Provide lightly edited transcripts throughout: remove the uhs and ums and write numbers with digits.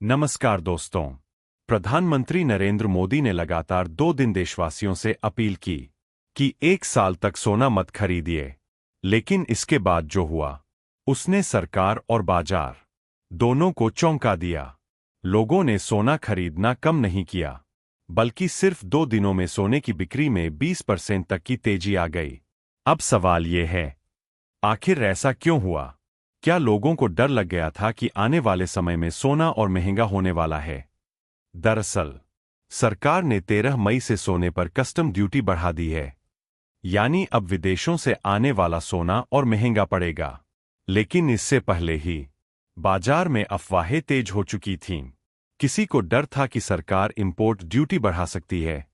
नमस्कार दोस्तों। प्रधानमंत्री नरेंद्र मोदी ने लगातार 2 दिन देशवासियों से अपील की कि 1 साल तक सोना मत खरीदिए। लेकिन इसके बाद जो हुआ उसने सरकार और बाजार दोनों को चौंका दिया। लोगों ने सोना खरीदना कम नहीं किया, बल्कि सिर्फ 2 दिनों में सोने की बिक्री में 20% तक की तेजी आ गई। अब सवाल ये है, आखिर ऐसा क्यों हुआ? क्या लोगों को डर लग गया था कि आने वाले समय में सोना और महंगा होने वाला है? दरअसल सरकार ने 13 मई से सोने पर कस्टम ड्यूटी बढ़ा दी है, यानी अब विदेशों से आने वाला सोना और महंगा पड़ेगा। लेकिन इससे पहले ही बाजार में अफवाहें तेज हो चुकी थीं। किसी को डर था कि सरकार इंपोर्ट ड्यूटी बढ़ा सकती है,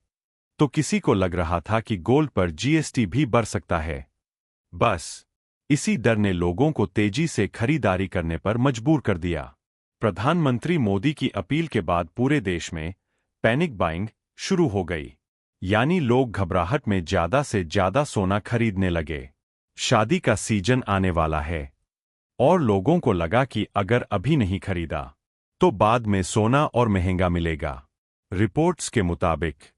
तो किसी को लग रहा था कि गोल्ड पर जीएसटी भी बढ़ सकता है। बस इसी डर ने लोगों को तेजी से खरीदारी करने पर मजबूर कर दिया। प्रधानमंत्री मोदी की अपील के बाद पूरे देश में पैनिक बाइंग शुरू हो गई, यानी लोग घबराहट में ज्यादा से ज्यादा सोना खरीदने लगे। शादी का सीजन आने वाला है और लोगों को लगा कि अगर अभी नहीं खरीदा तो बाद में सोना और महंगा मिलेगा। रिपोर्ट्स के मुताबिक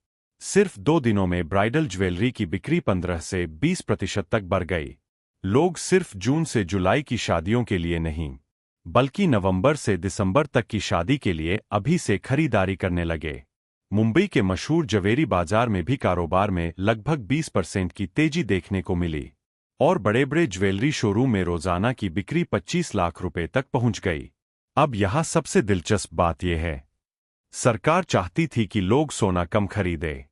सिर्फ 2 दिनों में ब्राइडल ज्वेलरी की बिक्री 15 से 20% तक बढ़ गई। लोग सिर्फ जून से जुलाई की शादियों के लिए नहीं, बल्कि नवंबर से दिसंबर तक की शादी के लिए अभी से खरीदारी करने लगे। मुंबई के मशहूर जवेरी बाजार में भी कारोबार में लगभग 20% की तेजी देखने को मिली और बड़े-बड़े ज्वेलरी शोरूम में रोजाना की बिक्री 25 लाख रुपए तक पहुंच गई। अब यहां सबसे दिलचस्प बात यह है, सरकार चाहती थी कि लोग सोना कम खरीदें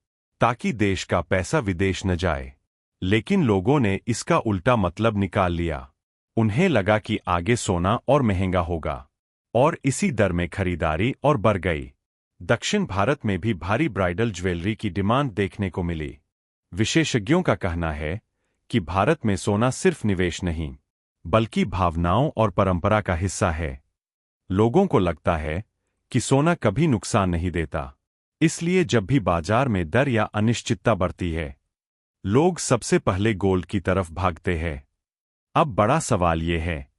ताकि देश का पैसा विदेश न जाए, लेकिन लोगों ने इसका उल्टा मतलब निकाल लिया। उन्हें लगा कि आगे सोना और महंगा होगा और इसी दर में खरीदारी और बढ़ गई। दक्षिण भारत में भी भारी ब्राइडल ज्वेलरी की डिमांड देखने को मिली। विशेषज्ञों का कहना है कि भारत में सोना सिर्फ निवेश नहीं, बल्कि भावनाओं और परंपरा का हिस्सा है। लोगों को लगता है कि सोना कभी नुकसान नहीं देता, इसलिए जब भी बाजार में डर या अनिश्चितता बढ़ती है, लोग सबसे पहले गोल्ड की तरफ भागते हैं। अब बड़ा सवाल यह है,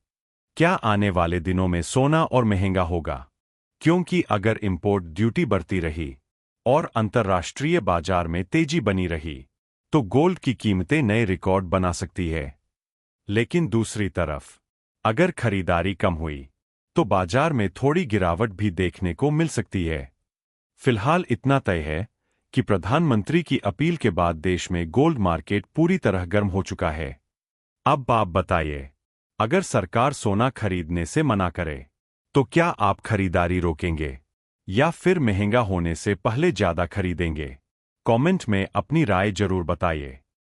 क्या आने वाले दिनों में सोना और महंगा होगा? क्योंकि अगर इंपोर्ट ड्यूटी बढ़ती रही और अंतर्राष्ट्रीय बाजार में तेजी बनी रही, तो गोल्ड की कीमतें नए रिकॉर्ड बना सकती है। लेकिन दूसरी तरफ अगर खरीदारी कम हुई, तो बाजार में थोड़ी गिरावट भी देखने को मिल सकती है। फिलहाल इतना तय है कि प्रधानमंत्री की अपील के बाद देश में गोल्ड मार्केट पूरी तरह गर्म हो चुका है। अब आप बताइए, अगर सरकार सोना खरीदने से मना करे, तो क्या आप खरीदारी रोकेंगे या फिर महंगा होने से पहले ज्यादा खरीदेंगे? कमेंट में अपनी राय जरूर बताइए।